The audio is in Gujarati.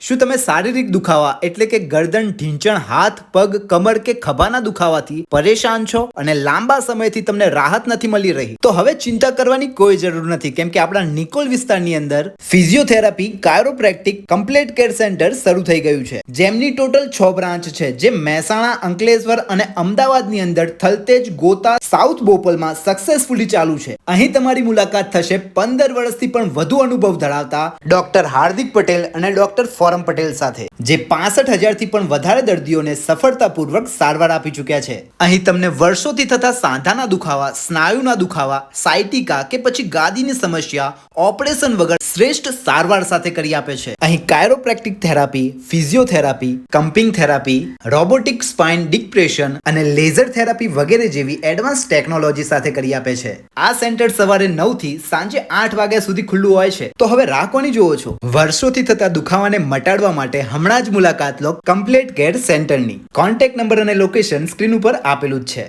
શું તમે શારીરિક દુખાવા એટલે કે ગરદન, ઢીંચણ, હાથ, પગ, કમર કે ખભાના દુખાવાથી પરેશાન છો અને લાંબા સમયથી તમને રાહત નથી મળી રહી? તો હવે ચિંતા કરવાની કોઈ જરૂર નથી, કેમ કે આપણા નિકોલ વિસ્તારની અંદર physiotherapy, chiropractic complete care centre શરૂ થઈ ગયું છે, જેમની ટોટલ 6 બ્રાન્ચ છે, જે મહેસાણા, અંકલેશ્વર અને અમદાવાદની અંદર થલતેજ, ગોતા, સાઉથ બોપલમાં સક્સેસફુલી ચાલુ છે. અહીં તમારી મુલાકાત થશે 15 વર્ષથી પણ વધુ અનુભવ ધરાવતા ડોક્ટર હાર્દિક પટેલ અને ડોક્ટર ફોરમ પટેલ સાથે, જે 65,000 થી પણ વધારે દર્દીઓને સફળતાપૂર્વક સારવાર આપી ચૂક્યા છે. અહીં તમને વર્ષોથી થતા સાંધાના દુખાવા, સ્નાયુના દુખાવા, સાયટિકા કે પછી ગાદીની સમસ્યા ઓપરેશન વગર શ્રેષ્ઠ સારવાર સાથે કરી આપે છે. અહીં chiropractic therapy, physiotherapy, cupping therapy, robotic spine depression અને લેઝર થેરાપી વગેરે જેવી એડવાન્સ ટેકનોલોજી સાથે કરી આપે છે. આ સેન્ટર સવારે 9 થી સાંજે 8 વાગ્યા સુધી ખુલ્લું હોય છે. તો હવે રાહ કોની જોવો છો? વર્ષોથી થતા દુખાવાને મટાડવા માટે હમણાં જ મુલાકાત લો કમ્પ્લીટ કેર સેન્ટરની. કોન્ટેક્ટ નંબર અને લોકેશન સ્ક્રીન ઉપર આપેલું જ છે.